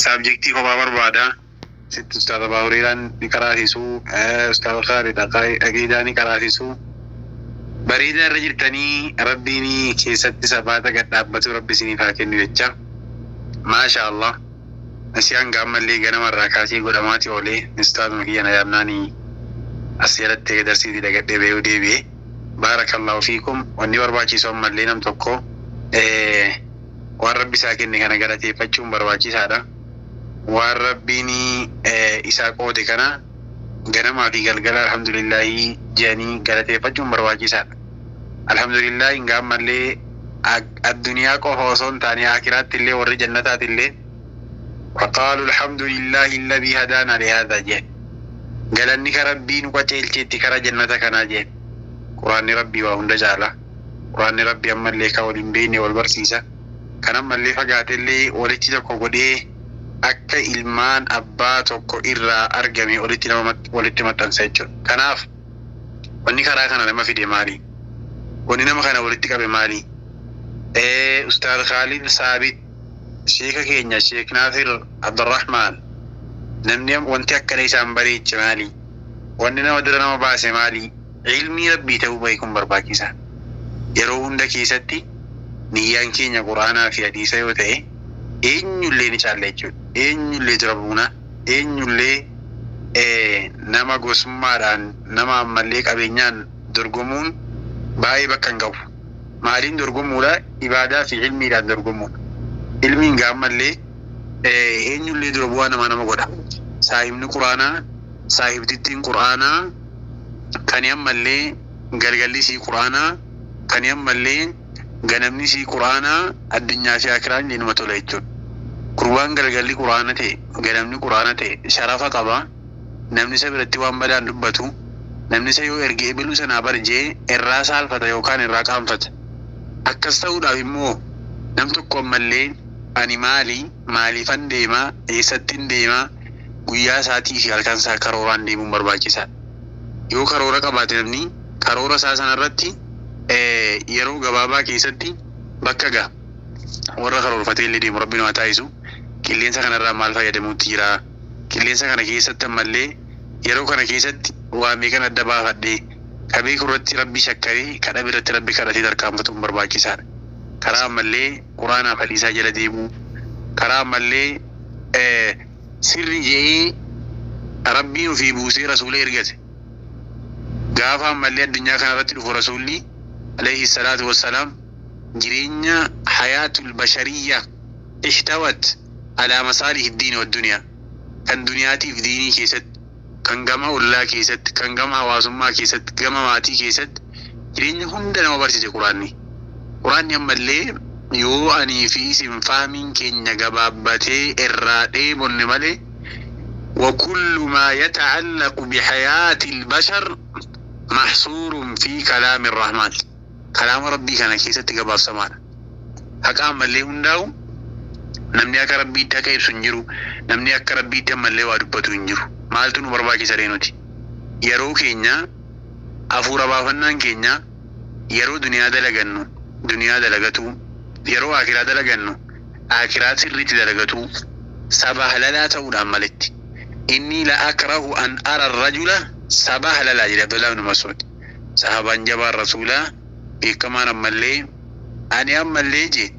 subjectii kophaa barbaada. Sitti ustaadha Baawuriidhaan ni karaasisuu, ustaadha Khaalid Aqiidaa ni karaasisuu. Bareeda irra jirtanii rabbiin keessatti sabaata gad dhaabbatu rabbi isiniif haa kennu jecha. Maasha Allah. Asiyaan gaammallee ganamarraa kaasee godhamaati oolee ustaaduma kiyya na yaabnaanii as jalatti darsiitii dagadhee beeyuu deebi'ee. Baarakallahu fiikum. Wanni barbaachisu ammallee nam tokko waan rabbi isaa kenne kana galateeffachuun barbaachisaadha. Waan rabbiin isaa qoode kana ganamaa fi galgala alhamdulillahi jedhanii galateeffachuun barbaachisaadha. Alhamdulillah hin gaammallee addunyaa qofa osoo hin taane akiraatti illee warri jannataati illee وقالوا الحمد لله الذي هدانا لهذا جه قالني كربي نقتلتي كرا جنة كنا جه قرآن ربي وهند جعله قرآن ربي أما اللي كولين بيني والبرسيسة كان أما اللي فقات اللي ولتي تكو قديه أكا إلمان أبا تكو إرى أرقمي ولتي متنسجل كناف وني كرا كان لما في دي مالي وني نما كان ولتي كبه مالي أستاذ خالد ثابت شيخ كينيا شيخ ناصر عبد الرحمن نمني وانت أكا ليسان بريد مالي واننا ودرنا مباسي مالي علمي ربي توبيكم برباكيسا يروون دا كيستي نيان كينيا قرآنا في حديثة يوتي إن يلي نشال ليجو إن يلي جربونا إن يلي نما قسماران نما مليك أبينيان درقمون باي بكان قو مالين درقمولا إبادة في علمي لا درقمون علمي نقام ملي إن يلي دربوانا ما نما قدا صاحبني قرآنا صاحب تتين قرآنا كان يملي غرغلي سي قرانا كان يملي غنمني سي قرانا الدنيا في اكران لنما توليچون قربان غرغلي قرانا تي غنمني قرانا تي شرفا قبا نمني سبرتي وان بدان دبتو نمني سيو ارغي بلو سنا برجي الراس الفتا يوكان الراقام فت اكستو دابمو نمتو كوملي انيمالي مالي فنديما يستين ديما غيا ساتي في الكان ساكروران ديمو برباكيسا yoo karoora qabaate namni karoora isaa sanarratti yeroo gabaabaa keessatti bakka gaa warra karoorfatee illee deemu rabbiin haa taa'isu qilleensa kanarraa maal fayyadamuutti jira qilleensa kana keessatti ammallee yeroo kana keessatti waa meeqan adda baafadhee qabee kurratti rabbi shakkaree kadha biratti rabbi kadhatee tarkaanfatuun barbaachisaadha. Karaa ammallee quraanaa fadhiisaa jala deemuu karaa ammallee sirri jedhee rabbiin ofii buusee rasuula ergate غافا ملي الدنيا كان رتل رسولي عليه الصلاة والسلام جرينا حياة البشرية احتوت على مصالح الدين والدنيا كان دنياتي في ديني كيست كان جمع الله كيست كان جمع واسمة كيست جمع ماتي كيست جرينا هم دنا مبارسة قرآني قرآن يملي يو أني في اسم فاهمين كن جبابته الرادي بنملي وكل ما يتعلق بحياة البشر محصور في كلام الرحمن كلام ربي كان كيسة تقبل سمانا حقام اللي هنداو نمني أكا ربي تكيب سنجرو نمني أكا ربي تمالي وادبتو انجرو مالتو نبرباكي سرينوتي يرو كينيا أفور بافنان كينيا يرو دنيا دلغنو دنيا دلغتو يرو آخرات دلغنو آخرات سريت دلغتو سبح للا تقول عمالتي إني لا أكره أن أرى الرجل سبح للا جل عبد الله بن مسعود صحابا جبار رسولا كمان أمالي أنا أمالي جي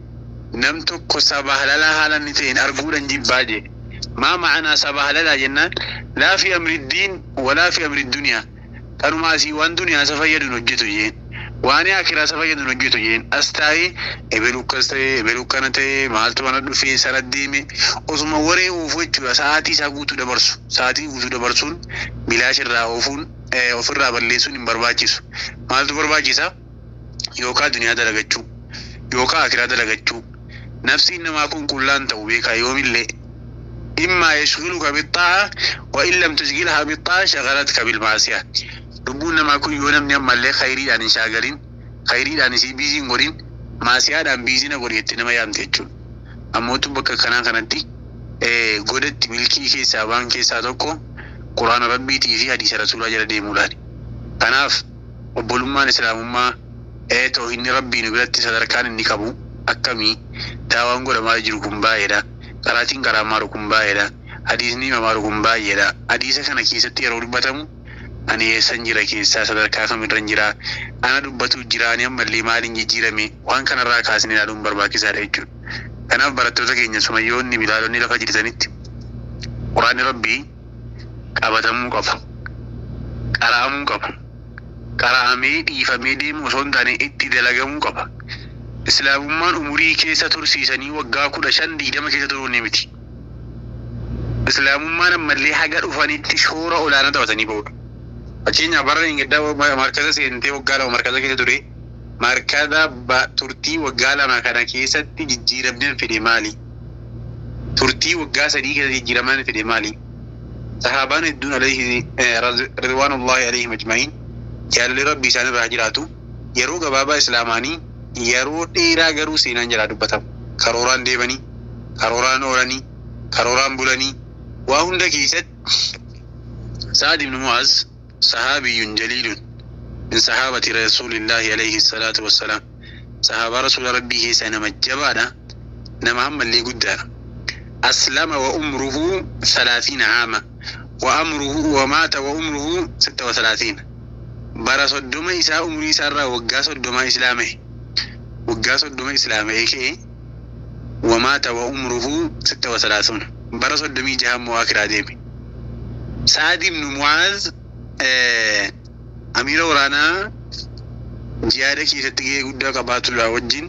نمتك سبح للا حالا نتين أرجولا جباجي ما معنى سبح للا جنان لا في أمر الدين ولا في أمر الدنيا كانوا ما سيوان دنيا سفيد نجتو جين وأنا أكرا سفيد نجتو جين أستاي إبلو كانتي مالتو أنا في سرد ديمي أسمع وري وفوتشوا ساعتي ساقوتو دبرسو ساعتي وجو دبرسون بلاش الراوفون وفر رابليسون إمبرباجيسو مالتو برباجيسا يوكا دنيا دلغتشو يوكا أكرا دلغتشو نفسي إنما أكون كلان توبيكا يوم اللي إما يشغلك بالطاعة وإن لم تشغلها بالطاعة شغلتك بالمعصية ربنا ما كن يونا من يوم اللي خيري عن شاغرين خيري عن سيبيزين غورين معصية عن بيزين غوري يتنما يامتجون أموتو بكا كانتي غودت ملكي كيسا وان كيسا توكو قرآن ربي تيفي حديث رسول الله جل ديمولاني كناف وبلما نسلام ما توهين ربي نبلت صدركان النكابو أكمي تاوان غور ما يجركم بايدا qaraatiin karaa maarukum baay'eedha hadiisni maarukum baay'eedha hadiisa kana keessatti yeroo dubbatamu ani eessan jira keessaa sadarkaa kamirra jira ana dubbatu jiraani ammallee maaliin jijjiirame waan kanarraa kaasnee ilaaluun barbaachisaadha jechuudha kanaaf barattoota keenya sumayyoonni bilaalonni lafa jirtanitti quraanni rabbii qabatamuu qaba qaraamuu qaba qaraamee dhiifamee deemu osoo hin taane itti dalagamuu qaba islaamummaan umurii keessa tursiisanii waggaa 15-20 keessa turuun ni miti islaamummaan ammallee haga dhufanitti shoora olaanaa taphatanii ba'udha fakkeenyaaf bara ingiddaa markaza seentee waggaa lama markaza keessa ture markaza turtii waggaa lama kana keessatti jijjiiramneen fide maali turtii waggaa 3 keessa jijjiiraman fide maali sahaabaan hedduun alayhi ridwaanullahi alayhim ajma'iin jaalalli rabbii isaan irraa jiraatu yeroo gabaabaa islaamaanii yeroo dheeraa garuu seenaan jalaa dubbatamu karooraan deemanii karooraan oolanii karooraan bulanii waa hunda keessatti Sa'd ibn Mu'az sahabiyyun jaliilun min sahabati rasulillahi alayhi salatu wassalam sahaba rasul rabbii keessa nama jabaadha nama ammallee guddaadha aslama wa umruhu 30 aama wa amruhu wa mata wa umruhu 36 bara soddoma isaa umrii isaarraa waggaa soddoma islaamee kee wa mata wa umruhu 36 bara soddomii jahammoo akiraa deeme Sa'd ibn Mu'az amira waraanaa jihaada keessatti gahee guddaa qabaatudha wajjin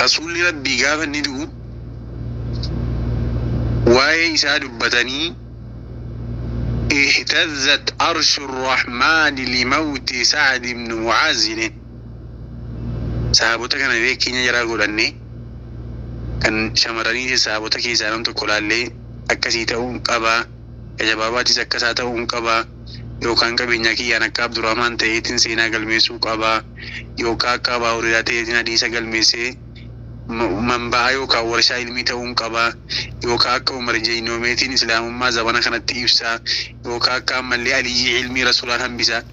rasuulli rabbii gaafa inni du'u waa'ee isaa dubbatanii اهتزت عرش الرحمن لموت سعد بن معاذ صحابتك كان ليكين جرا غولني كان شمراني صحابتك يسالم تقولالي اكسي تاون قبا جباباتي سكسا تاون قبا يوكان كبينيا كي انا عبد الرحمن تيتين سينا غلميسو قبا يوكا قبا ورياتي دينا ديسا غلميسي منبع يوكا ورشا علمي تاون قبا يوكا كا عمر جينوميتين اسلام ما زبانا كانت تيفسا يوكا كا ملي علي علمي رسول الله بيسا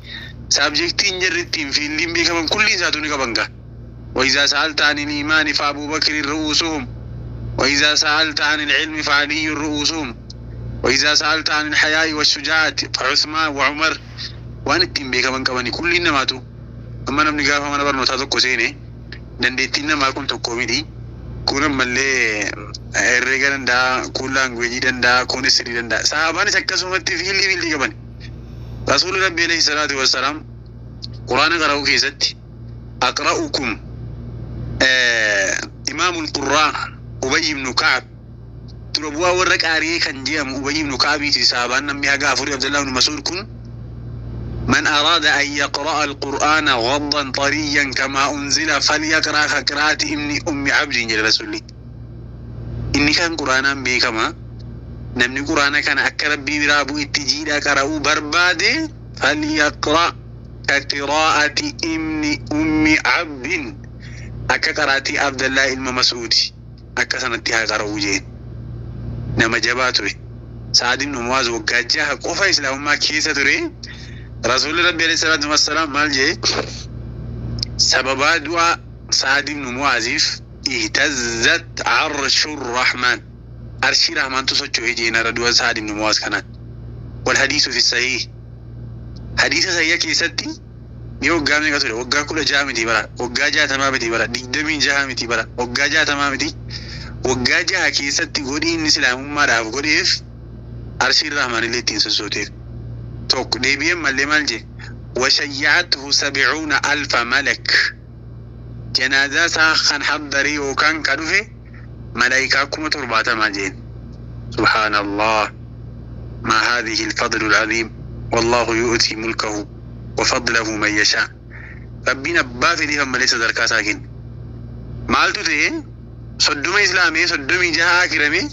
سابجكتين جرتين في اللي كمان كل ذاتوني كبنغا واذا سالت عن الايمان فابو بكر رؤوسهم واذا سالت عن العلم فعلي رؤوسهم واذا سالت عن الحياء والشجاعه فعثمان وعمر وان التين كمان كمان كل انماتو اما نمني غافا من برنوتا تكو سيني dandeettiin namaa kun tokko miti kun ammallee herrega danda'a kun laanguweejii danda'a kun sirrii danda'a sahabaanis akkasumatti fiilii qaban rasuulli rabbii alayhi salaatu wassalaam quraana qara'uu keessatti aqra'ukum imaamul qurraa Ubay ibn Ka'b tura bu'aa warra qaariyee kan jedhamu Ubay ibn Ka'biiti sahabaan namni haga afurii Abdullah ibn Mas'ud kun من أراد أن يقرأ القرآن غضا طريا كما أنزل فليقرأ قراءة أم عبد جل رسولي إني كان قرآنا بكما نمني قرآنا كان أكرب برابو اتجيدا قرأوا بربادي فليقرأ كقراءة أم عبد أكا قراءة عبد الله المسعود أكا سنتها قرأوا جين نما جباتوي سعد بن معاذ وقاجها قفا إسلام ما كيسة تري رسول ربي عليه الصلاة والسلام مالجي سببا دعاء سعد بن معاذ اهتزت عرش الرحمن عرش الرحمن تصدق هجينا ردوا سعد بن معاذ كانت والحديث في الصحيح حديث صحيح كيستي يو غامي قتل وغا كل جامتي برا وغا جا تمامتي برا دغدمي جامتي برا وغا جا تمامتي وغا جا كيستي غودي الاسلام ما داف غوديف عرش الرحمن اللي تنسوتي توك ديبيا مالي مالجي وشيعته 70,000 ملك جنازة ساخن حضري وكان كدوفي ملائكاكم ترباتا ماجين سبحان الله ما هذه الفضل العظيم والله يؤتي ملكه وفضله من يشاء ربنا بافي دي هم ليس دركا ساكن مالتو تي صدوم إسلامي صدوم جها كرمي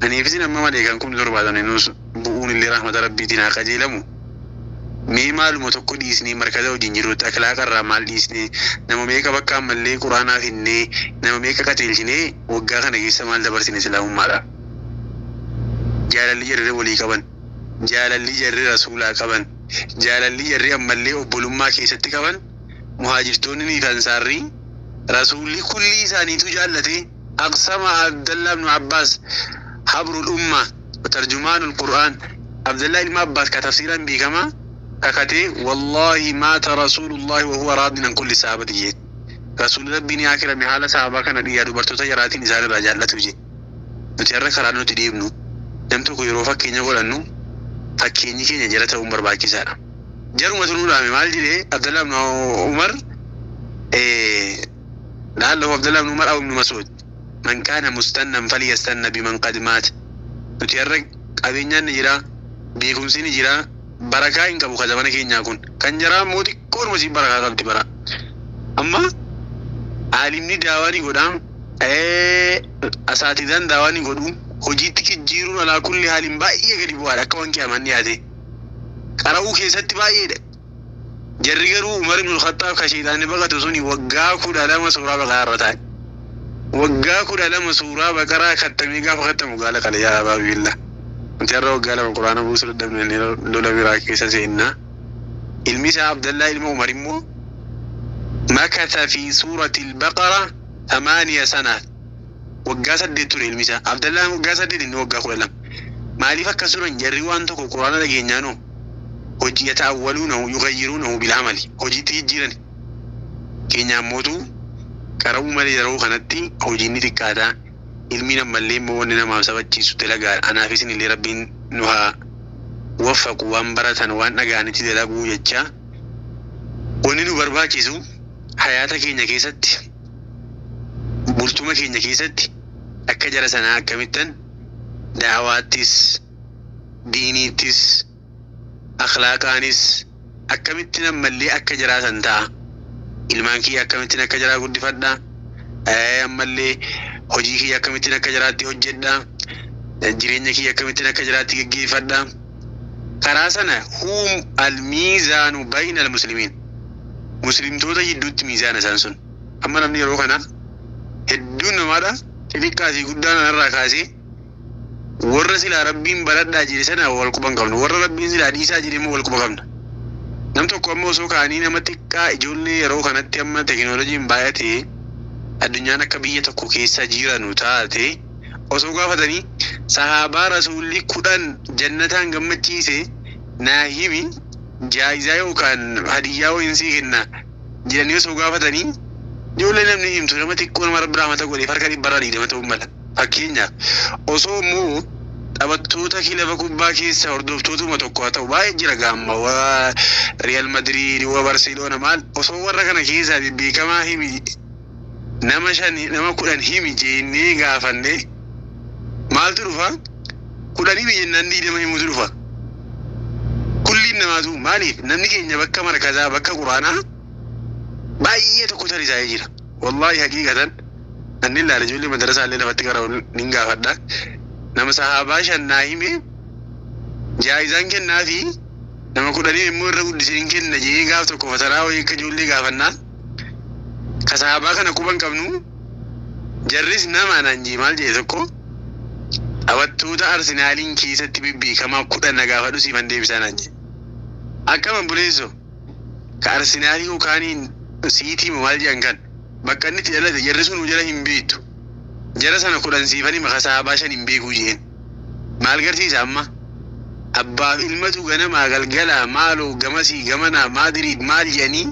أني فينا ما ملائكاكم ترباتا ننوس بؤون اللي رحمة ربي تنا قجيلمو مي معلومة تكو ديسني مركزة وجنجروت أخلاق الرمال ديسني نما ميكا بكا ملي قرآن فيني نما ميكا قتلشني وقا خنا جيسا مال دبرسيني سلام مالا جالا اللي جرر ولي كبان جالا اللي جرر رسولا كبان جالا اللي جرر أمالي وبلوما كيستي كبان مهاجرتوني فانساري رسولي كل إساني تجالتي أقسم عبد الله بن عباس حبر الأمة وترجمان القرآن عبد الله بن عباس كتفسيرا بكما ككتي والله مات رسول الله وهو راض عن كل صحابته رسول ربي آخر من حال صحابة كان ديار برتوتا جراتي نزال الرجال لا توجي نتيار خرانو تديبنو نمتو كيرو فكينيا قولنو فكيني كينيا جرات عمر باكي سارا جرو متنو رامي مال جدي عبد الله بن عمر لعله عبد الله بن عمر أو ابن مسعود من كان مستنا فليستنى بمن قد مات نتيار أبينيا نجرا بيكم سيني جرا بركة إنك أبو خزمانة كينيا كون كان جرا موتي كور مسيب بركة قبل برا أما عالمني داواني قدام أساتذان داواني قدوم hojiitti kijjiiruun ala kulli haalin baay'ee gadi bu'aadha akka wanki amanni yaate qara'uu keessatti baay'eedha jarri garuu Umar ibn al-Khattab ka shaytaanni baqatu suni waggaa 12 suuraa baqaraa irra taa'e waggaa 12 suuraa baqaraa kattamee gaafa kattamu gaala qala yaa abaa billah wanti irra waggaa lama quraana buusuu dadhabne lola biraa keessa seenna ilmi isaa Abdallah ilma Umar immoo makatha fi suurati al-Baqara 8 سنوات waggaa 8 ture ilmi isaa Abdallah waggaa 8 inni waggaa 12 maaliif akkasumas jarri waan tokko quraana dhageenyaanoo hojii yataawwaluunahu yughayyiruunahu bil amali hojiitti jijjiiran keenyaan mootu qara'uu malee yeroo kanatti hojiin ni xiqqaata ilmi namallee immoo wanni namaaf sabachiisu dalagaa anaafis illee rabbiin nu haa waffaqu waan baratan waan dhagaanitti dalaguu jecha wanni nu barbaachisu hayaata keenya keessatti bultuma keenya keessatti akka jara sanaa akkamittan daawaattis diiniittis akhlaaqaanis akkamittin ammallee akka jaraatan ta'a ilmaan kiyya akkamittin akka jaraa guddifadha ammallee hojii kiyya akkamittin akka jaraatti hojjedha jireenya kiyya akkamittin akka jaraatti geggeeffadha karaa sana hum almiizaanu bayna almuslimiin muslimtoota jidduutti miizaana isaan sun amma namni yeroo kana hedduun namaadha xixiqqaasii guddaan irraa kaasee warra silaa rabbiin baradhaa jedhe sana wal quban qabna warra rabbiin silaa dhiisaa jedhe immoo wal quba qabna nam tokko amma osoo kaanii nama xiqqaa ijoollee yeroo kanatti amma tekinooloojiin baay'atee addunyaan akka biyya tokko keessa jiranu taate osoo gaafatanii sahaabaa rasuulli 10 jannataan gammachiise naa himi jaayizaa yookaan hadiyyaa wayinsii kenna jedhanii osoo gaafatanii ijoollee namni himtu nama xiqqoo nama rabbi rahmata godhee harka dhibbarraa 20 ta'uu mala fakkeenyaaf osoo immoo taphattoota kilaba kubbaa keessa hordoftootuma tokko haa ta'u baay'ee jira gaamma waa Real Madrid waa Barcelona maal osoo warra kana keessaa beekamaa himi nama 10 himi jennee gaafanne maaltu dhufa 10 himi jennaan 20 himutu dhufa kulliin namaatu maaliif namni keenya bakka markazaa bakka quraanaa baay'ee tokko tarisaa jira wallahi haqiiqatan anni la rajuli madrasa alle lafatti qara'u ningaafadha nama sahaabaa 5 hime jaayizaan kennaafi nama 10 immoo irra guddiseen kenna jee gaaf tokko fataraa wayii akka ijoollee gaafannaa ka sahaabaa kana quban qabnu jarris nama naan jee maal jee tokko taphattoota Arsenaaliin keessatti bibbeekamaa 10 gaafadhu siifan deebisaa naan jee akkama buleesso ka Arsenaalii yookaaniin siitii maal jedhan kan bakka inni itti dhalate jarri sun jara hin beektu jara sana 10 siifanii maka sahaabaa 5 hin beekuu jeen maal garsiisa amma abbaaf ilmatu ganamaa galgala maaloo gamasii gamanaa Maadiriid maal jedhanii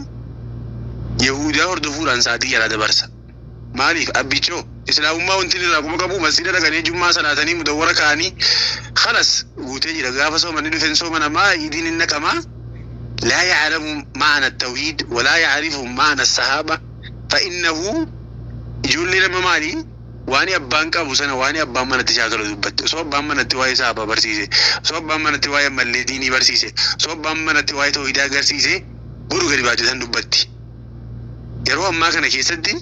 Yahudaa hordofuudhaan saatii jala dabarsa maaliif abbichoo islaamummaa wanti irraa kuma qabu masjida dhaqanii jummaa salaatanii mudawwara kaanii khalas guutee jira gaafa soomanni dhufeen soomana maa idiin hin naqamaa لا يعلم معنى التوحيد ولا يعرف معنى الصحابة فإنه يقول لنا مالي واني أبان كابو سنة واني أبان من التشاكل دبت سو أبان من التواي صحابة برسيسي سو أبان من التواي ملديني برسيسي سو أبان من التواي توحيدا برسيسي برو غريباتي سن دبتي يرو أما كان كيسدي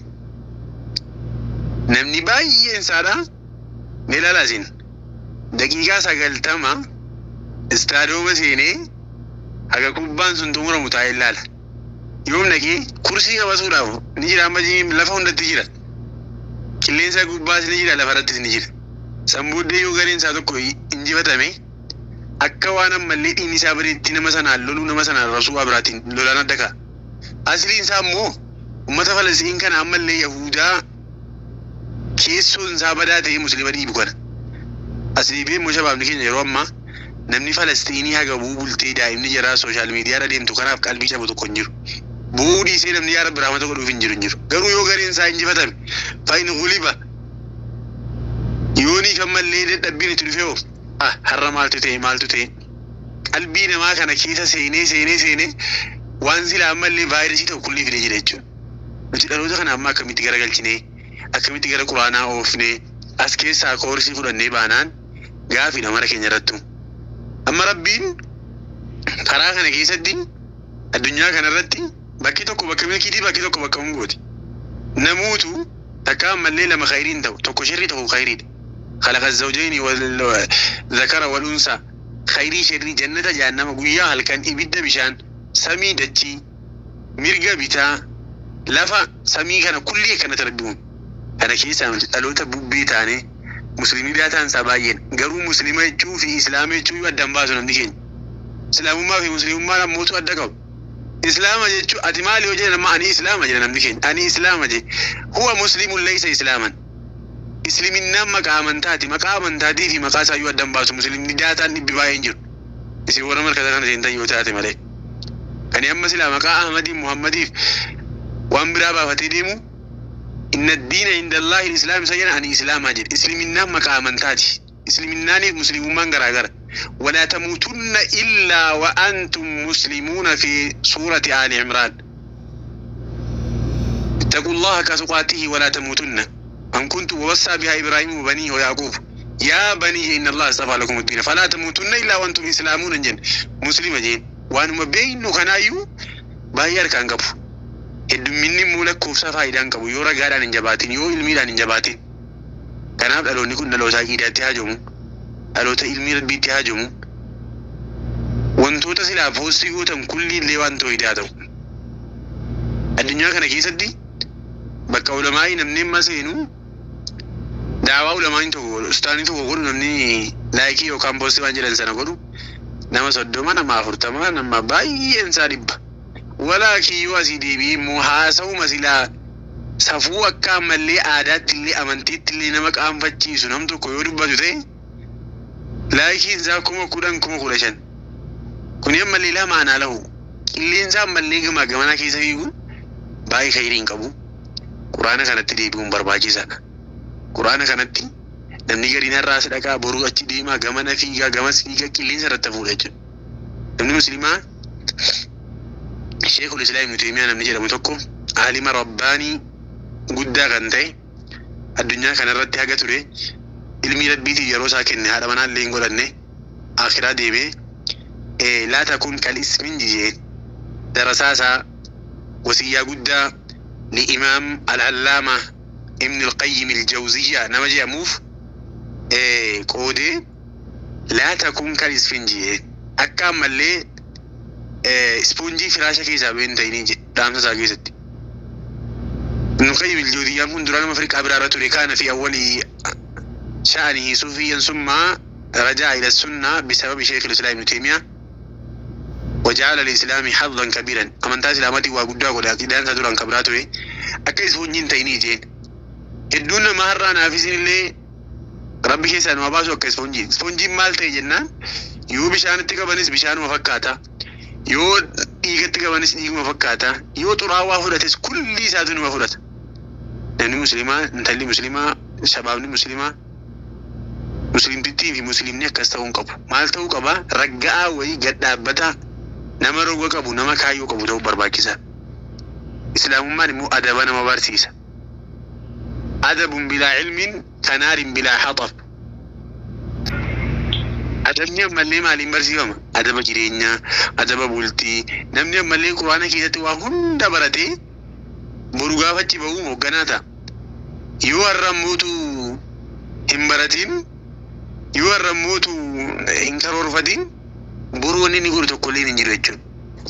نمني باي إنسانا ميلا لازين دقيقة ساقلتما استادو مسيني aga kubbaan sun tumuramu taa'ee ilaala yoom naqee kursii qabasuudhaaf ni jira amma lafa hundatti jira qilleensa gubbaas ni jira lafa irrattis ni jira sambuuddee yoo gareen isaa tokko injifatame akka waan ammallee dhiin isaa bareetti nama sanaan loluu nama sanaan rasuu abiraatiin lolaan adda ka'a asliin isaa immoo ummata Falastiin kana ammallee Yahudaa keessoon isaa badaa ta'ee muslima dhiibu kana. Asii bee moo shabaabni keenya yeroo ammaa namni Falastiinii haga bultee daa'imni jara sooshaal miidiyaarra deemtu kanaaf qalbii cabu tokko hin jiru. Bu'uu dhiisee namni yaa Rabbi rahmata godhuuf hin jiru. Garuu yoo gariin isaa injifatame fayin guliba yoonii kan mallee dadhabbiin itti dhufee har'a maaltu ta'e qalbii namaa kana keessa seenee waan silaa ammallee vaayirasii tokko kullee fidee jira jechuudha. Nuti dhaloota kana amma akkamitti garagalchinee akkamitti gara quraanaa oofnee as keessaa koorsii fudhannee baanaan gaaffiidha mara keenya irrattu. Amma Rabbiin karaa kana keessatti addunyaa kanarratti bakki tokko bakka milkiitii bakki tokko bakka hungooti. Namuutu takka ammallee lama khayriin ta'u tokko sharrii tokko khayriidha. Khalaqa zawjayni wal zakara wal unsa khayrii sharrii jannata jahannama guyyaa halkan ibidda bishaan samii dachii mirga bitaa lafa samii kana kulli akkanatti rabbiun kana keessaa dhaloota bubbee taane muslimii daataan isaa baay'een garuu muslima jechuu fi islaama jechuu addaan baasu namni keenya. Islaamummaa fi muslimummaan ammootu adda qabu. Islaama jechuu ati maali yoo jedhan amma ani islaama jedha namni keenya. Ani islaama je huwa muslimun laysa islaaman. Isliminnaan maqaa amantaatii fi maqaa isaayyuu addaan baasu muslimni daataan dhibbi baay'een jiru. Isin warra markata kana seentan yoo taate malee. Kani amma silaa maqaa Ahmadiin Muhammadiif waan biraa baafatee deemu inna diina inda Allahi al-Islaam sayyana ani islaamaa jedhe. Isliminnaan maqaa amantaati. Isliminnaan muslimummaan garaagara. ولا تموتن إلا وأنتم مسلمون في سورة آل عمران اتقوا الله كتقاته ولا تموتن أن كنت ووصى بها إبراهيم وبنيه ويعقوب يا بني إن الله اصطفى لكم الدين فلا تموتن إلا وأنتم إسلامون جن مسلم جن وأن مبين كنايو باير كان قبو هد مني مولك كوفسا فايدان قبو يورا غادا نجباتين يو الميدان نجباتين كان أبدا لو نكون لو ساكيدات هاجمون dhaloota ilmii rabbiitti haajamu wantoota silaa foostii gootan kulli illee waan ta'u hidhaa ta'u. Addunyaa kana keessatti bakka ulamaa'ii namni amma seenu daawaa ulamaa'ii tokko ustaanii tokko godhu namni laayikii yookaan poostii waan jedhan sana godhu nama 30 nama 40 nama baay'een isaa 100. Walaakii yoo asii deebi'ee immoo haasa'uma silaa safuu akka ammallee aadaatti illee amantiitti illee nama qaanfachiisu nam tokko yoo dubbatu ta'e laakiin isaa 10,000 kuni ammallee laa maanaa lahu qilleensa ammallee gamanaa keessa fiiguun baay'ee khayriin qabu. Quraana kanatti deebi'uun barbaachisaadha. Quraana kanatti namni gadiin har'aa sadaqaa boruu achi deemaa gamana fiigaa gamas fiigaa qilleensa irratti fuudha jechuudha. Namni muslimaa Sheekul Islaam Ibn Taymiyaa namni jedhamu tokko aalima rabbaanii guddaa kan ta'e addunyaa kanarratti haga ture. Ilmi rabbiiti yeroo isaa kenne haadha manaa illee hin godhanne akhiraa deebee laa takuun kal ismin jijeen darasaa isaa wasiyyaa guddaa li imaam al-allaama ibn al-qayyim al-jawziyyaa nama jedhamuuf qoodee laa takuun kal ismin jijeen akka ammallee ispoonjii firaasha keessaa been ta'inii dhaamsa isaa keessatti. Ibn al-qayyim al-jawziyyaan kun dura nama Afrikaa biraarra ture kaana fi awwalii شأنه صوفيا ثم رجع إلى السنة بسبب شيخ الإسلام ابن تيمية وجعل الإسلام حظا كبيرا أمن تاسي لامتي وقدا قد أكيدان تدوران كبراته أكيس فونجين تيني جين الدون مهرة نافسين اللي ربي كيسان وباسو أكيس فونجين مال تيجنان يو بشان التقبانيس بشان مفكاتا يو إيغا التقبانيس إيغا مفكاتا يو تراوا فراتيس كل ساتون مفرات نحن مسلمة نتالي مسلمة شبابني مسلمة muslimtittii fi muslimni akkas ta'uun qabu. Maal ta'uu qaba? Raggaa wayii gad dhaabbata nama roga qabu nama kaayyoo qabu ta'uu barbaachisa. Islaamummaan immoo adaba nama barsiisa. Adabun bilaa ilmin kanaarin bilaa haxaf. Adabni ammallee maaliin barsiifama? Adaba jireenyaa, adaba bultii. Namni ammallee quraana keessatti waa hunda baratee boru gaafa achi ba'uu hoogganaa ta'a. Yoo har'a mootu hin baratiin yoo har'a mootu hin karoorfatiin boru wanni inni godhu tokkollee hin jiru jechuudha.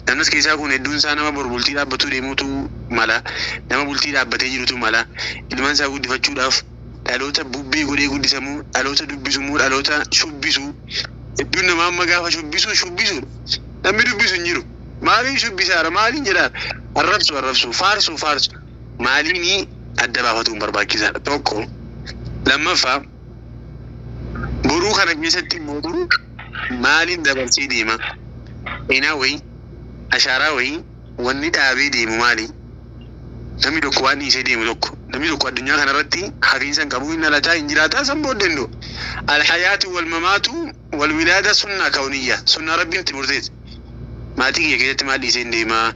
Namnis keessaa kun hedduun isaa nama boru bultii dhaabbatuu deemuutu mala. Nama bultii dhaabbatee jirutu mala. Ilmaan isaa guddifachuudhaaf dhaloota bubbee godhee guddisamuu, dhaloota dubbisumuu, dhaloota shubbisuu. Hedduun nama amma gaafa shubbisuu. Namni dubbisu hin jiru. Maaliin shubbisaara? Maaliin jedhaa? Arrabsu, faarsu. Maaliin adda baafatuun barbaachisaadha. Tokko لما فا بروخ أنا جيستي موضوع مالين دبل سيدي ما إناوي أشاراوي والند أبيدي مالي نمي دوكواني سيدي مدوكو نمي دوكو الدنيا كان ردي حقيقة كابو إن لا تاين جراتا سنبودنو الحياة والممات والولادة سنة كونية سنة ربي انت مرتد ما تيجي كده تمالي سندي ما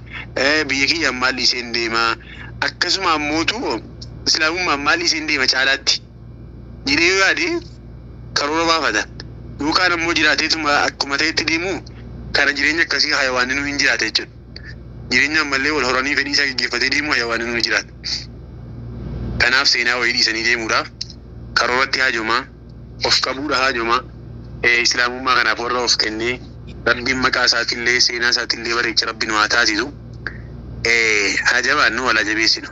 بيجي يا مالي سندي ما أكسم أموتو إسلام ما مالي سندي ما شالاتي جريوا هذه كرورة ما فدا لو كان موجراتي ثم أكملت تديمو كان جرينا كسي حيوانين وينجراتي جد جرينا ملء والهراني في نيسا كيف تديمو حيوانين وينجرات كناف سينا ويدي سني ديمو را كرورة هاجوما أفكابو هاجوما إسلام ما كان فورا أفكني ربي مكاسات اللي سينا سات اللي بريك ربي نواتاتي دو هاجبا نو ولا جبيسينو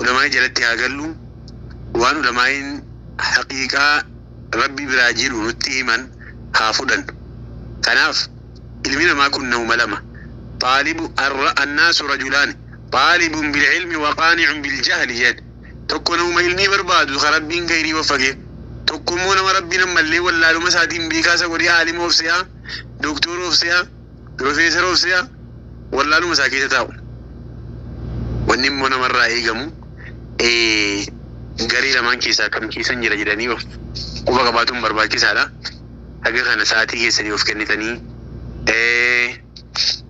ولما جلت هاجلو وانو لما حقيقة ربي براجيل ونتيما حافظا كناف علمنا ما كنا ملما طالب الناس رجلان طالب بالعلم وقانع بالجهل جد تكونوا ما علمي برباد خربين غيري وفقه تكونون ربنا ملي ولا مساتين بيكاسا وري عالم وفسيا دكتور وفسيا بروفيسور وفسيا ولا مساكين تاو ونمنا مرة ايغمو غري لمان كيسا كم كيسا جرا جراني وف وبقى باتم بربا كيسا لا اگر خانا ساعتي كيسا وف كنتني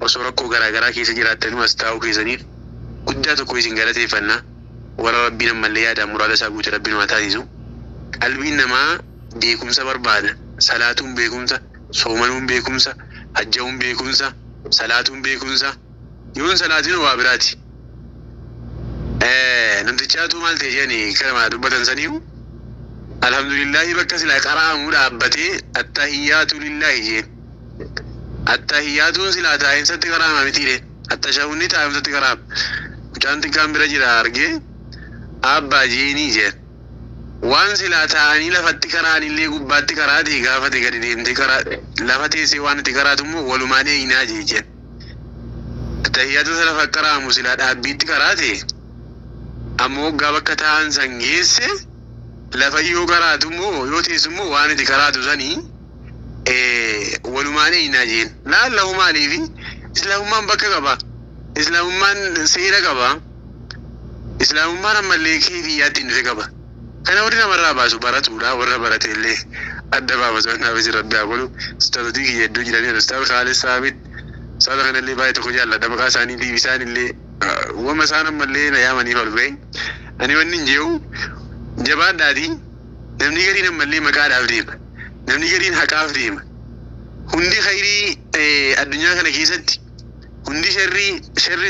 وصوركو غرا غرا كيسا جراتنو استاو كيسا قداتو كويسين غراتي فنا ورا ربنا ملي يادا مرادة ساقوت ربنا واتاتيزو قلبنا ما بيكمسا بربادا صلاتهم بيكمسا صومنهم بيكمسا حجهم بيكمسا صلاتهم بيكمسا يون صلاتين وابراتي نمتشاتو مالتي جاني كما دبتن سنيو الحمد لله بكس لا قرأ مدابتي التحيات لله جين التحيات سلاتا إن ستقرأ ما متيري التشهد تايم ستقرأ وشانت كام برجل أرجع أبا جيني جين وان سلاتا أني لفت قرأني اللي قبات قرأتي قافتي قديم تقرأ لفتي سوان تقرأتم ولماني إناجي جين التحيات سلفت قرأ مسلاتا أبيت قرأتي ammoo gabakka ta'an sangeesse lafa yoo garaatu moo yoo teessumoo waan itti garaatu sanii walumaan eenyaa jeen laallahu maaliifi islaamummaan bakka qaba islaamummaan seera qaba islaamummaan ammallee keefiyyaatti hin dhufe qaba kana warri namarraa baasu baratuudha warra barate illee adda baafatu naafisi rabbi haa godhu ustaazotii kiyya hedduu jiranii ustaaz Khaalid Saabit ustaaza kanallee baay'ee tokko jaalladha maqaa isaanii liibisaan illee وما سانا ملينا يا مني فالبين أنا ونين جيو جبان دادي نمني قرين ملي مكان أفريم نمني قرين حق أفريم هندي خيري الدنيا كنا كيست هندي شري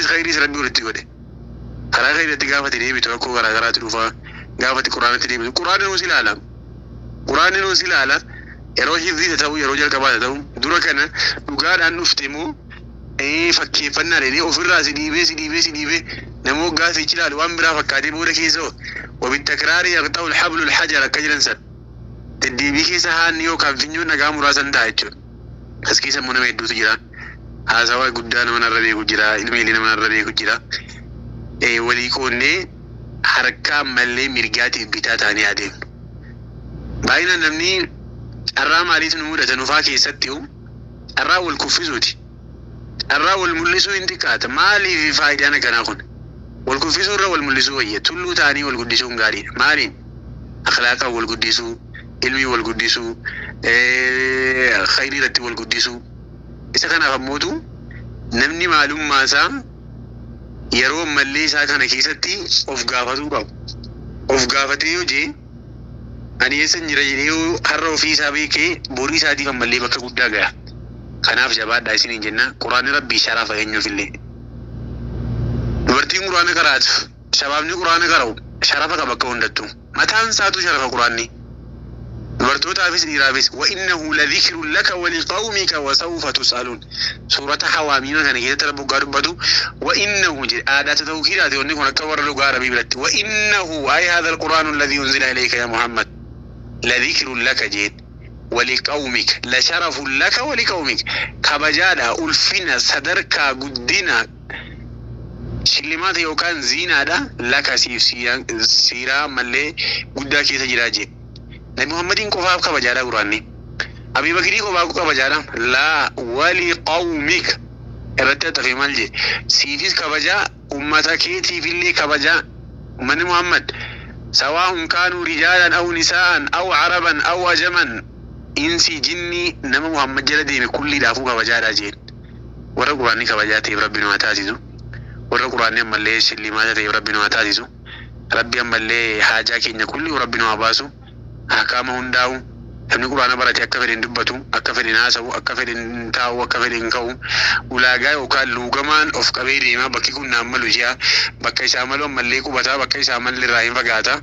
خيري سربي ورتي قدي خلا خيري تقافة تني بتوقع خلا خلا تروفا قافة القرآن تني القرآن نوصل على القرآن نوصل على يروح يفدي تتاو يروح جل كبار تتاو دورا كنا لقار أن نفتمو fakkeeffannaa dheedhee ofirraa si dhiibee namoo gaafii cilaal waan biraa fakkaatee booda keessoo wabittakraari yaqxa'u alhablu alhajar akka jiran san deddeebii keessa haanni yookaan finyoon nagaa muraasan ta'a jechuudha. As keessa immoo nama hedduutu jira. Haasawaa guddaa nama narra beeku jira. Ilmeelii nama narra beeku jira. Walii qoonnee harkaa mallee mirgaatiif bitaa ta'anii adeemnu. Baay'inaan namni carraa maaliitu nu mudatan ufaa keessatti carraa wal kuffisuuti. الرا والملسو انتكات مالي في فايدة أنا كنا أخون والكفيسو الرا والملسو هي تلو تاني والقديسو مقالين مالين أخلاقه والقديسو علمي والقديسو خيري رتي والقديسو إذا كان أغموتو نمني معلوم ماسا يرو ملي سا كان كيستي أفقافتو قاو أفقافتي يوجي أني يسن جرجينيو حرو في سابيكي بوري ساتي فمالي بكا قدا غير kanaaf jabaadhaa isin jenna quraani rabbii sharafa eenyuuf illee dubartiin quraana qaraatu shabaabni quraana qara'u sharafa qaba akka hundattu mataan isaatu sharafa quraanni dubartootaafis dhiiraafis wa innahu ladhikrun laka wa liqawmika wa sawfa tus'alun suurata hawaamiina kana keessatti rabbu gaa dubbatu wa innahu aadaata tawkiidaati wanni kun akka warra dhugaa rabbii biratti wa innahu ay hadha alqur'anu alladhi unzila ilayka ya muhammad ladhikrun laka jed ولقومك لشرف لك ولقومك كبجادا ألفنا صدرك قدنا shillimaata yookaan ziinaadha lakasiif siiraa mallee guddaa keessa jiraaje. Nabi Muhammadin qofaaf kabajaadha quraanni. Abi Bakrii qofaaf kabajaadha. La wali qawmik irratti tafi maal je siifis kabajaa ummata keetiif illee kabajaa. Ummanni Muhammad سواء كانوا رجالا أو نساء أو عربا أو أجما إنسي جني نما محمد جلدي بكل دافوك وجالا جين ورا قرآني كبجاتي ربنا واتاتيزو ورا قرآني أما اللي شلي ماتاتي ربنا واتاتيزو ربي أما اللي حاجاكي إن كل ربنا واباسو أحكامه هنداو همني قرآن براتي أكفر دبتو أكفر ناسو أكفر تاو أكفر كو ولاغاي وكان لوغمان أوف كبيري ما بكي كنا عملو جيا بكي ساملو مليكو بتا بكي سامل لرايم فقاتا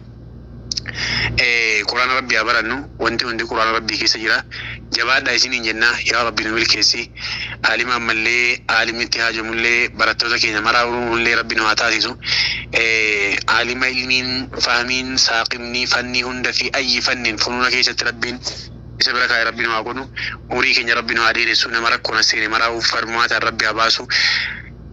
قرآن ربي أبرنو وانتي قرآن ربي كيسا جرا جباد دايسين جنة يا ربي نويل كيسي عالم أمالي عالم اتحاج مولي براتو تكينا مراورو مولي ربي نواتاتيسو عالم علمين فهمين ساقمني فني هند في أي فن فنونا كيسا تربين سبرك يا ربي نواقونو أوريك يا ربي نوادير سونا مركونا سيني مراو فرمات ربي أباسو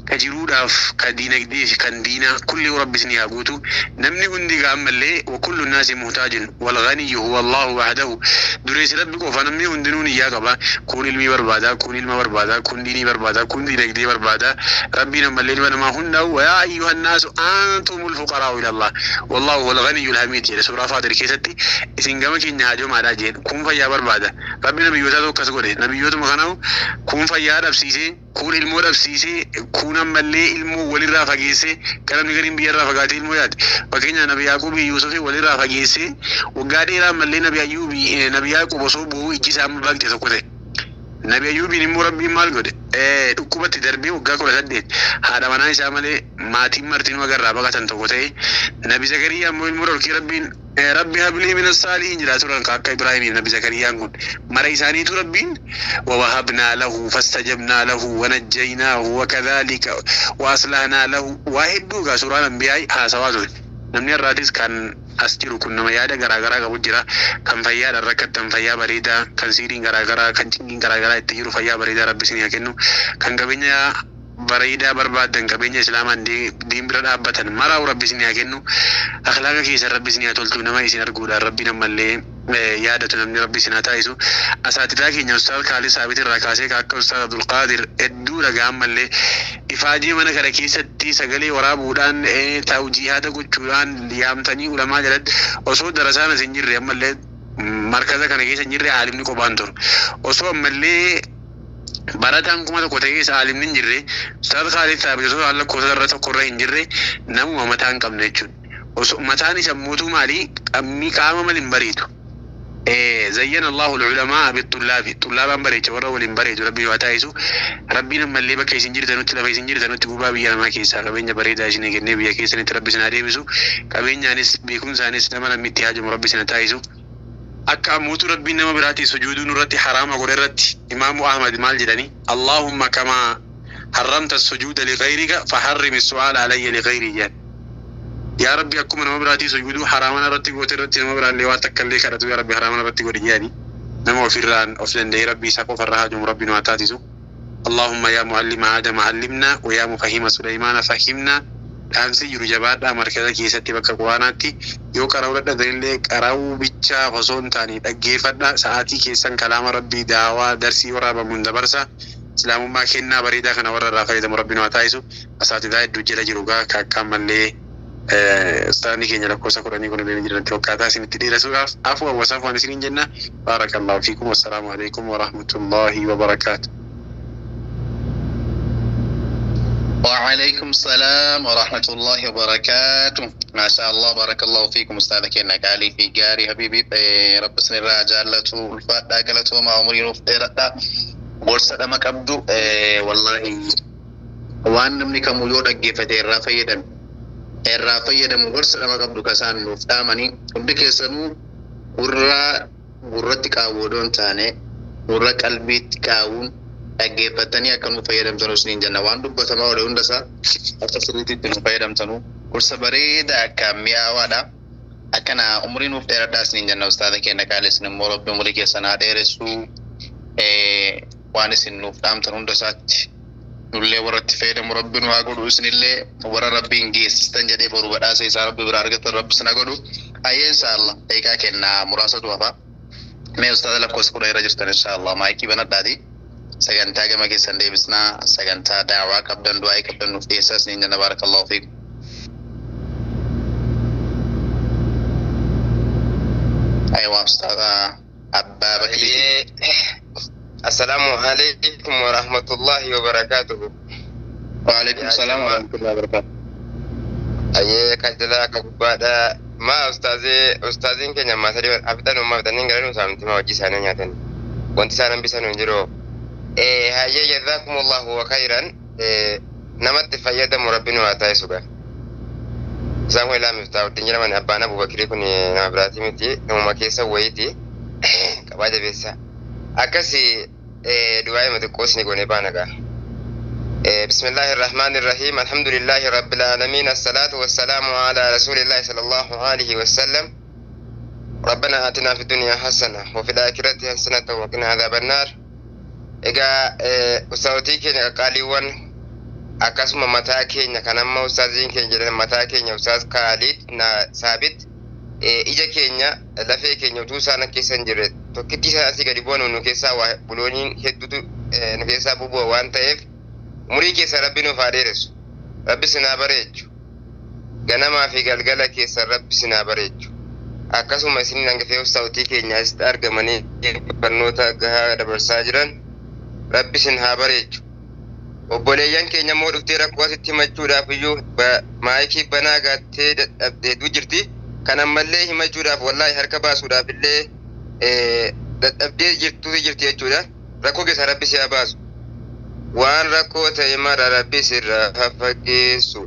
كجروداف كدينك ديش كان دينا كل رب سني أبوتو نمني عندي قام اللي وكل الناس محتاج والغني هو الله وحده دريس ربك وفنمني عندنوني يا كبا كون المي بربادا كون المي بربادا كون ديني بربادا كون دينك دي بربادا ربنا ملين ونما هن ويا أيها الناس أنتم الفقراء إلى الله والله هو الغني الحميد يا سورة فاطر كيستي إذن قامك إن هاجم على جين كون فيا بربادا ربنا بيوتادو كسقولي نبيوتو مخانو كون فيا ربسيسي كون المو ربسيسي كون ملي ilmu walirraa fageesse karam gariin biyyarraa fagaatee ilmu yaad fakkeenya nabi Yaaqub Yuusufi walirraa fageesse waggaa dheeraa mallee nabi Yaaqub osoo bu'u ijji isaa amma baaqte tokko ta'e nabi Ayyuubiin immoo rabbiin maal godhe dhukkubatti darbee waggaa 18 haadha manaa isaa malee maatiin martiin wagarraa baqatan tokko ta'e nabi Zakariyaa immoo ilmu dhorkii rabbiin ربي هب لي من الصالحين جلات رنكاك إبراهيم نبي زكريا نقول مريساني تربين ووهبنا له فاستجبنا له ونجيناه وكذلك وأصلحنا له واحد دوغا سورة الأنبياء هاسواتو نمني الرادس كان أستيرو كنا ما يادا غراغرا كبجرا كان فيا الركض كان فيا بريدا كان سيرين غراغرا كان جين غراغرا تجرو فيا بريدا ربي سنيا كنو كان كبينيا بريدا بربادن كبينيا إسلامان دين برد أبتن مرا وربي سنيا كنو أخلاقك كيس ربي سنيا تولتو نما يسين أرجودا ربي نملي يادة نمني ربي سنيا تايسو أساتذة كي أستاذ خالد ثابت الركاسي كاك أستاذ عبد القادر الدو رجام ملي إفاجي من كركيس تي سجلي ورابودان توجيهات كوتشوران ليامتني علماء جلد أصول درسان سنجر ملي مركزة كان كيس سنجر عالم نكوبانتور أصول ملي barataan kuma tokko ta'ee saalim nin jirre ustaad Khalid Thabit osoo alla koota irra tokko irra hin jirre namuma mataan qabne jechuudha. Osoo mataan isa mootuu maali qammii qaama malin bariitu. Zayyana Allahu al-ulamaa bit-tullaabi tullaabaan bareecha warra waliin bareetu rabbiin waa taa'isu rabbiin ammallee bakka isin jirtanutti lafa isin jirtanutti gubaa biyya namaa keessaa qabeenya bareedaa isin kennee biyya keessanitti rabbi isin deebisu qabeenyaanis beekumsaanis nama namni itti haajamu rabbi isin taa'isu. أكا موتو ربي نما براتي سجود نورتي حرام غررتي إمام أحمد مال جدني اللهم كما حرمت السجود لغيرك فحرم السؤال علي لغيري جان يا ربي أكو نما براتي سجود حرام نرتي غوترتي نما بران لواتك اللي كرتو يا ربي حرام نرتي غرياني نما وفران أفلن دي ربي ساقو فرها جم ربي نواتاتيسو اللهم يا معلم آدم علمنا ويا مفهم سليمان فهمنا Dhaamsi jiru jabaadhaa markata keessatti bakka qo'aanaatti yoo qaraawwadha dalillee qaraawuu bichaa osoo hin taane dhaggeeffadha sa'aatii keessan kalaama rabbii daawaa darsii waraabamuun dabarsa islaamummaa kennaa bareedaa kana warra irraa fayyadamu rabbiin waa taa'isu asaatidaa hedduu jala jiru gaa kaakkaan mallee ustaadni keenya lakkoofsa 10 kun illee jiranitti hokkaataa isinitti dhiirasuudhaaf afuu hawwasaaf waan isiniin jenna baarakallahu fiikum wassalaamu alaikum warahmatullahi wabarakaatu. وعليكم السلام ورحمة الله وبركاته ما شاء الله بارك الله فيكم أستاذك إنك علي في جاري حبيبي رب سن الرجالة الفاتحة قالته ما عمري رفضيرتا ورسة دمك أبدو والله وأن نمنك مليون أجيفة الرافية دم ورسة دمك أبدو كسان نفتامني ودك يسنو ورتك أودون تاني ورك قلبيت كاون أجيبتني أكون فايدم تنو سنين جنة واندو بسما ولا وندسا أتصريتي تنو فايدم تنو ورسا بريدا كاميا وادا أكنا عمري نفتير دا سنين جنة أستاذك إنك على سنين مورب بموليكي سنة ديرسو واني سنين نفتام تنو ندسات نولي ورت فيد مربين واقول أسن الله ورا ربين جيس تنجدي برو بدأ سيسا ربي برارجة الرب سنقولو أي إن شاء الله إيكا كنا مراسة وفا ما أستاذ لك كوس كوري رجستان إن شاء الله ما يكي بنا دادي سجن تاجي ما كيسان دي بسنا سجن تا دعوة كبدن دعاء كبدن في أساس نيجنا بارك الله فيك. أيوة أستاذ أبا بكري. السلام عليكم ورحمة الله وبركاته. وعليكم السلام ورحمة الله وبركاته. أيه كجلا كبدا ما أستاذين كنا ما سري أبدا وما بدنا نقرأ نسامي ما وجي سنة نياتن وانت سنة بيسانو نجرو هاي جزاكم الله خيرا نمت فايدة مربين واتايسوكا سامو إلا مفتاح تنجل من أبانا أبو بكري كوني نابراتي متي نوما كيسا ويتي كباجة بيسا أكسي دعاء متكوسني كوني بانكا بسم الله الرحمن الرحيم الحمد لله رب العالمين الصلاة والسلام على رسول الله صلى الله عليه وسلم ربنا آتنا في الدنيا حسنة وفي الآخرة حسنة وقنا عذاب النار إجا أستاذي كنا قاليوان أكاسم متاكي نكنما أستاذين كنا متاكي أستاذ خالد نا ثابت إجا كنا لفي كنا توسا نكيسن جرت توكتي ساسي كريبون نكيسا وبلونين هدو نكيسا بوبو وان تايف muri keessa rabbi nuuf adeeressu rabbi sinaa bareechu ganamaa fi galgala keessa rabbi sinaa bareechu akkasuma isin hangafee ustaawtii keenya asitti argamanii barnoota gahaa dabarsaa jiran rabbi sin haa bareechu obboleeyyan keenya immoo dhuftee rakkoo asitti himachuudhaaf iyyuu maayikii banaa gaattee dadhabdeetu jirti kan ammallee himachuudhaaf wallaahi harka baasuudhaaf illee dadhabdee jirtuutu jirti jechuudha rakkoo keessa rabbi si haa baasu waan rakkoo ta'e mara rabbi sirraa fageessu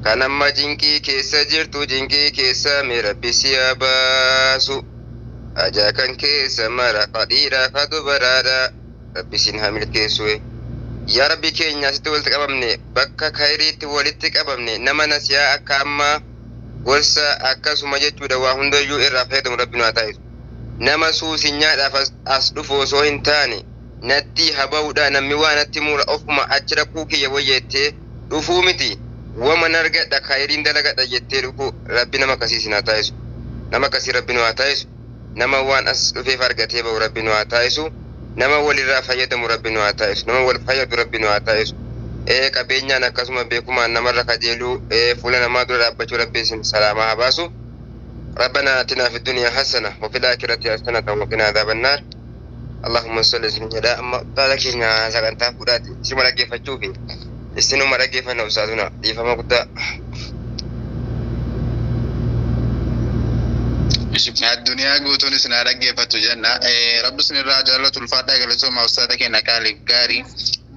kan amma jinqii keessa jirtu jinqii keessa mee rabbi si haa baasu ajaa kan keessa mara qadhiidhaa ka dubaraadha rabbi sin haa milkeessu yaa rabbi keenya asitti walitti qabamne bakka khayriitti walitti qabamne nama nasiyaa akka amma gorsa akkasuma jechuudha waa hundayyuu irraa fayyadamu rabbi nu haa taasisu nama suusinyaadhaaf as dhufu osoo hin taane natti habauda namni waan atti mura ofuma achira kukiyya wayyettee dhufuu miti waman argadha khayriin dalagadha jettee dhufu rabbi nama akkasii haa taasisu nama akkasii rabbi nu haa taasisu nama waan as dhufeef argatee ba'u rabbi nu haa taasisu nama walirraa fayyadamu rabbi nu haa taasisu nama wal fayyadu rabbi nu haa taasisu qabeenyaan akkasuma beekumaan namarra kajeeluu fuula namaa dura dhaabbachuu rabbi isin salaamaa haa baasu ربنا آتنا في الدنيا حسنة وفي الآخرة حسنة وقنا عذاب النار اللهم صل وسلم على محمد كنا سكنتا فودات سيما لك فتشوفي استنو مرق فنا أستاذنا دي فما قد الدنيا قوتون سنا لك فتجنا رب سن الرجال الفاتحة قالتوا مع أستاذك نكالي غاري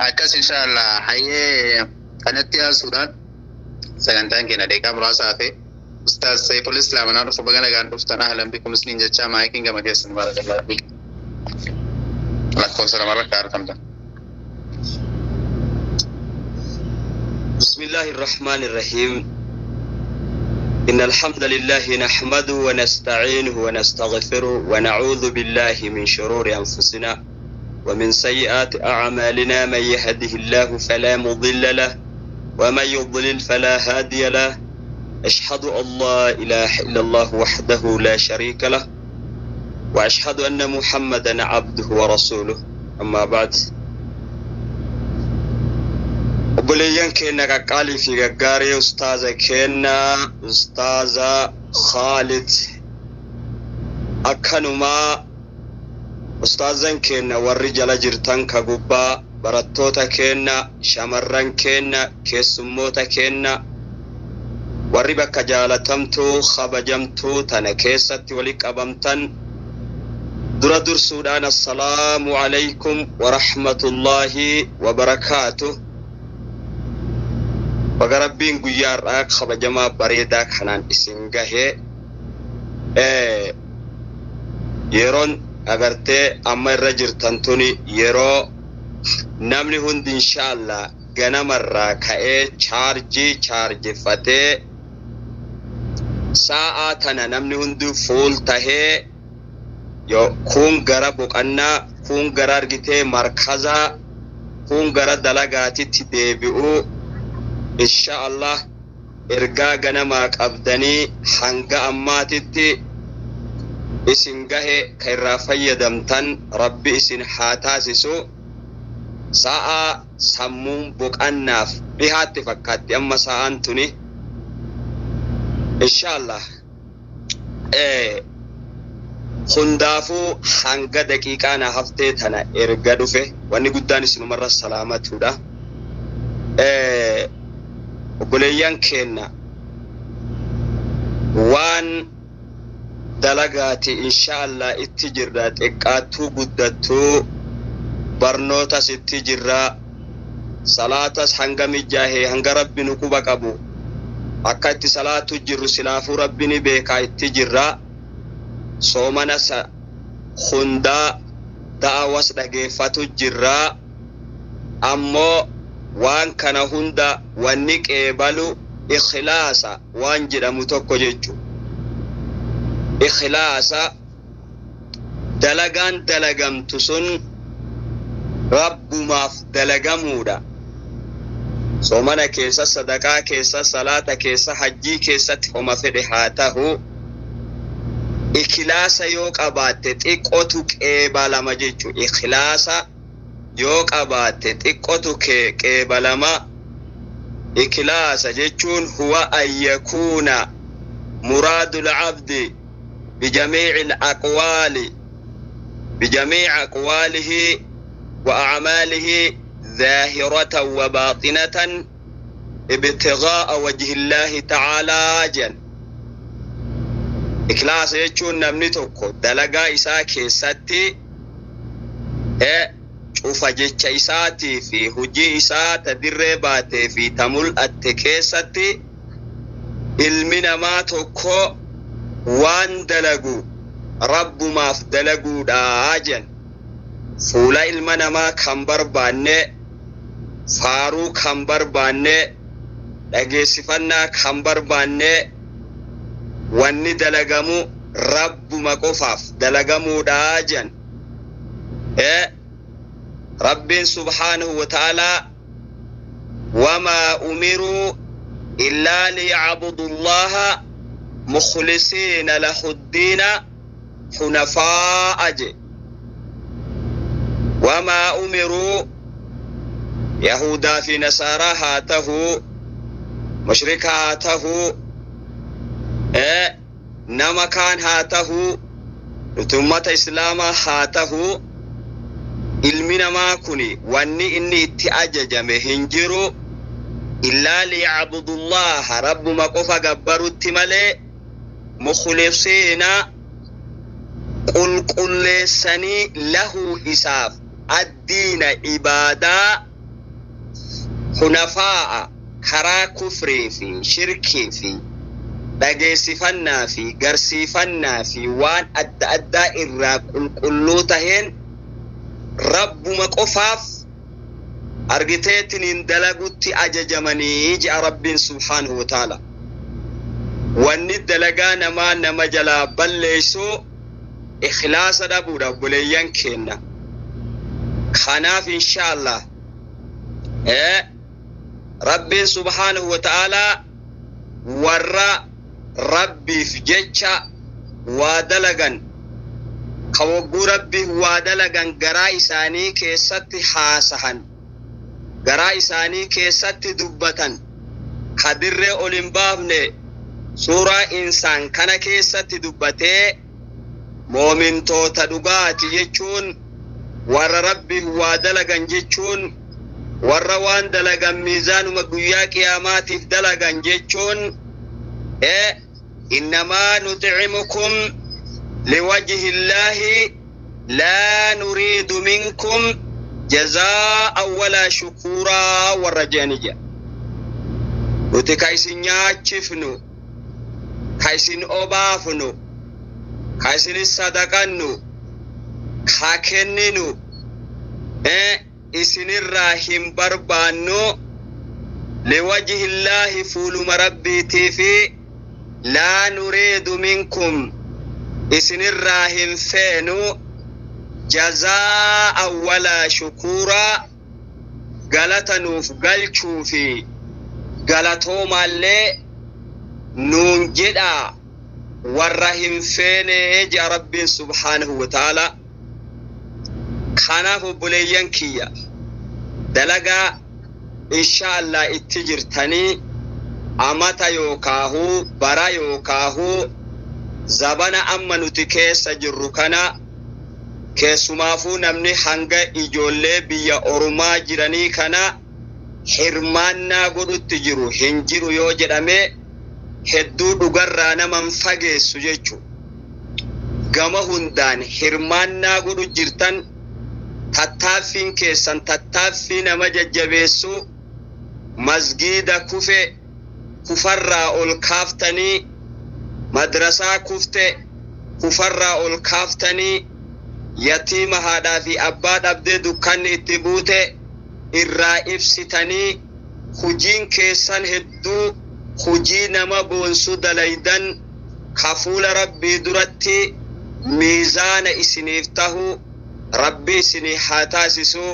أكاس إن شاء الله هي كانت يا سودان سكنتا كنا ديكا مراسافي أستاذ سيف الإسلام أنا رفض بغانا قان رفتنا أهلا بكم سنين جاتشا مايكين كما كيسن بارك الله فيك لكم سلام عليكم. بسم الله الرحمن الرحيم إن الحمد لله نحمده ونستعينه ونستغفره ونعوذ بالله من شرور أنفسنا ومن سيئات أعمالنا من يهده الله فلا مضل له ومن يضلل فلا هادي له أشهد أن لا إله إلا الله وحده لا شريك له وأشهد أن محمدا عبده ورسوله أما بعد أبوليان كنا قالي في غاري أستاذ كنا أستاذ خالد أكنما أستاذ كنا والرجال جرتان كغبا براتوتا كنا شمران كنا كسموتا كنا وربك جالتمتو خبجمتو تنكيست ولك أبمتن درادر سودان السلام عليكم ورحمة الله وبركاته وقربين قيار آك خبجما بريداك حنان إسنگه يرون أغرتي أما الرجل تنتوني يرو نمني هند إن شاء الله غنم الراكائي چارجي فتي ساعتنا نمني هند فول تهي yo kun gara boqanna kun gara argite markaza kun gara dalagaatitti deebi'u insha Allah ergaa ganamaa qabdanii hanga ammaatitti isin gahe ka irraa fayyadamtan rabbi isin haa taasisu. Sa'a sammuun boqannaaf dhihaatti fakkaatti amma sa'aan tuni insha Allah hundaafuu hanga daqiiqaa na haftee tana erga dhufe wanni guddaan isinumarra salaamatudha. Obboleeyyan keenna waan dalagaati insha Allah itti jirra xiqqaattuu guddattuu barnootas itti jirra salaatas hanga mijjaahee hanga rabbi nu quba qabu akka itti salaatu jirru silaafuu rabbi ni beekaa itti jirra. Soomanas hundaa da'awas dhageeffatu jirra ammoo waan kana hunda wanni qeebalu ikhlaasa waan jedhamu tokko jechu. Ikhlaasa dalagaan dalagamtu sun rabbumaaf dalagamuudha. Soomana keessa sadaqaa keessa salaata keessa hajjii keessatti homa fedhe haa ta'u ikhlaasa yoo qabaatte xiqqootu qeebalama jechu. Ikhlaasa yoo qabaatte xiqqootu qeebalama. Ikhlaasa jechuun huwa an yakuuna muraadul abdi bijamii'il aqwaali bijamii'i aqwaalihi wa a'maalihi ظاهرة وباطنة ابتغاء وجه الله تعالى جل. إخلاص يجون نمني توكو دلقا إساء كيساتي شوف جيتش إساتي في هجي إساء تدرباتي في تمول التكيساتي المنا ما توكو وان دلقو رب ما فدلقو داجن فولا المنا ما كان برباني faaruu kan barbaanne dhageessifannaa kan barbaanne wanni dalagamu rabbuma qofaaf dalagamuudha jan. Rabbiin subhaanahu wa ta'ala wamaa umiruu illaa liya'budu allaha mukhlisiina lahu ddiina hunafaa'a je. Wamaa umiruu يهودا في نصارى هاته مشرك هاته نما كان هاته ثم إسلام هاته علمنا ما كوني واني إني اتأجج مهنجرو إلا ليعبد الله رب ما قفا قبرو التمالي مخلصين قل لسني له إساف الدين عبادة حنفاء كرا كفري في شركي في dhageessifannaa fi garsiifannaa fi waan adda addaa irraa qulqulluu taheen rabbuma qofaaf argiteetiin dalagutti ajajamanii jaa rabbiin subhaanahu wa ta'ala. Wanni dalagaa nama jalaa balleessu ikhlaasa dhabuudha buleeyyan keenna. Kanaaf inshallah rabbiin subhaanahu wa ta'ala warra rabbiif jecha waa dalagan kawagguu rabbiif waa dalagan garaa isaanii keessatti haasahan garaa isaanii keessatti dubbatan hadirree ol hin baafne suuraa insaan kana keessatti dubbatee moomintoota dhugaati jechuun warra rabbiif waa dalagan jechuun warra waan dalagan miizaanuma guyyaa qiyaamaatiif dalagan jechuun إنما نطعمكم لوجه الله لا نريد منكم جزاء ولا شكورا ورجانيا وتكايسين ياتشفنو كايسين أوبافنو كايسين الصدقانو كاكننو إسن الراحم بربانو لوجه الله فول مربي تيفي لا نريد منكم إسن الراهن فينو جزاء ولا شكورا galata nuuf galchuu fi galatoomallee nuun jedhaa warra hin feene jaa rabbiin subhaanahu wa ta'ala. Kanaaf obboleeyyan kiyya dalagaa inshaallah itti jirtanii amata yookaahu bara yookaahu zabana amma nuti keessa jirru kana keessumaafuu namni hanga ijoollee biyya Oromaa jiranii kana hirmaannaa godhutti jiru hin jiru yoo jedhame hedduu dhugarraa naman fageessu jechuudha. Gama hundaan hirmaannaa godhu jirtan tattaaffiin keessan tattaaffii nama jajjabeessu masgiida kufarraa ol kaaftanii madrasaa kufte kufarraa ol kaaftanii yatiima haadhaa fi abbaa dhabdee dukkanni itti buute irraa ibsitanii hujiin keessan hedduu hujii nama boonsu dalaydan kafuula rabbii duratti miizaana isiniif tahu rabbi isinii haa taasisu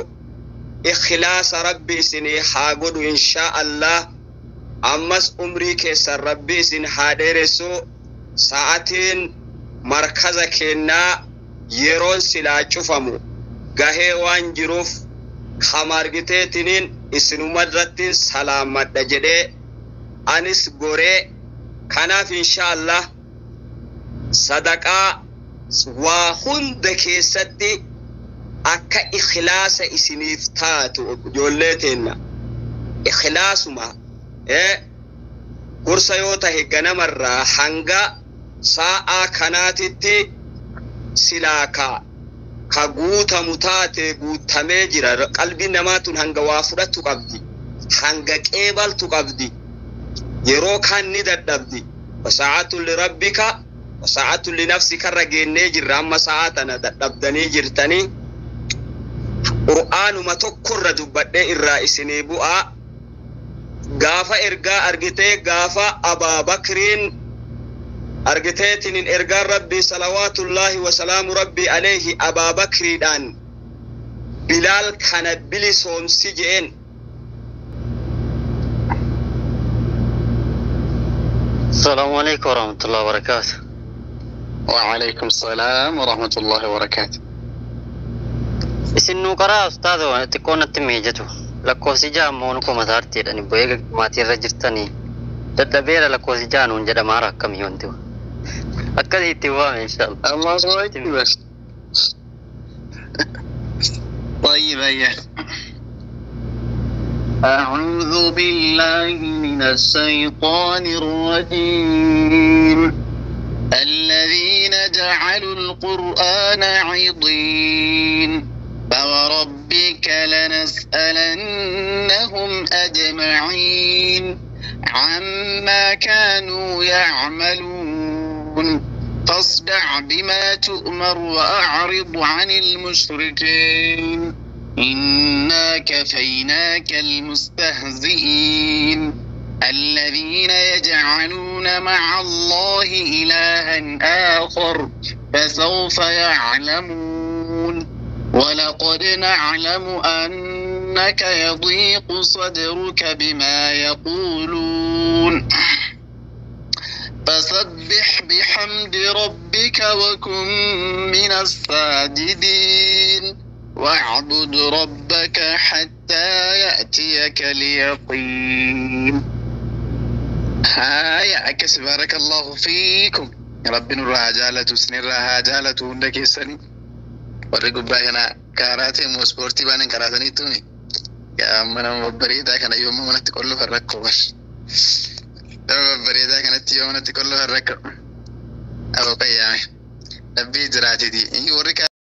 ikhlaasa rabbi isinii haa godhu inshaa Allah. Ammas umrii keessan rabbi isin haa dheeressu. Sa'atiin markaza kennaa yeroon silaa cufamu gahee waan jiruuf kamargiteetiniin isinumarratti salaamadha jedhee anis goree kanaaf inshaa Allah sadaqaa waa hunda keessatti akka ikhlaasa isiniif taatu ijoollee teenna ikhlaasuma gorsa yoo tahe ganamarraa hanga sa'a kanaatitti silaaka ka guutamu taate guutamee jira. Qalbii namaatun hanga waa fudhattu qabdi hanga qeebaltu qabdi yeroo kan ni dadhabdi. Wasa'atu lirabbika wasa'atu linafsika irra geennee jirra amma sa'atana dadhabdanii jirtanii qur'aanuma tokkorra dubbadhee irraa isinii bu'aa. Gaafa ergaa argitee gaafa Abaabakriin argiteetiniin ergaan rabbii salawaatullaahi wa salaamu rabbii alayhi Abaabakriidhaan Bilaal kana bilisoomsi jeen. السلام عليكم ورحمة الله وبركاته. وعليكم السلام ورحمة الله وبركاته. إسنو قرأ أستاذ تكون التميجته لكوسي جاء مونكو مدارتي لأني بويق ماتي رجرتني تدبير لكوسي جاء نونجد مارا كم يونتو أكدي اتوام إن شاء الله. الله أكبر. طيب هيا أعوذ بالله من الشيطان الرجيم. الذين جعلوا القرآن عضين فوربك لنسألنهم أجمعين عما كانوا يعملون فاصدع بما تؤمر وأعرض عن المشركين إنا كفيناك المستهزئين الذين يجعلون مع الله إلها آخر فسوف يعلمون ولقد نعلم أنك يضيق صدرك بما يقولون فسبح بحمد ربك وكن من الساجدين واعبد ربك حتى يأتيك اليقين. هاي أكس بارك الله فيكم رب نرها جالة سنرها جالة عندك سني ورقوا باينا كاراتي موسبورتي بانين كاراتني تومي يا أمنا مبريدا كان يوم ما نتقول له الركو بس مبريدا كانت يوم نتقول له الركو أبو بيامي نبي جراتي دي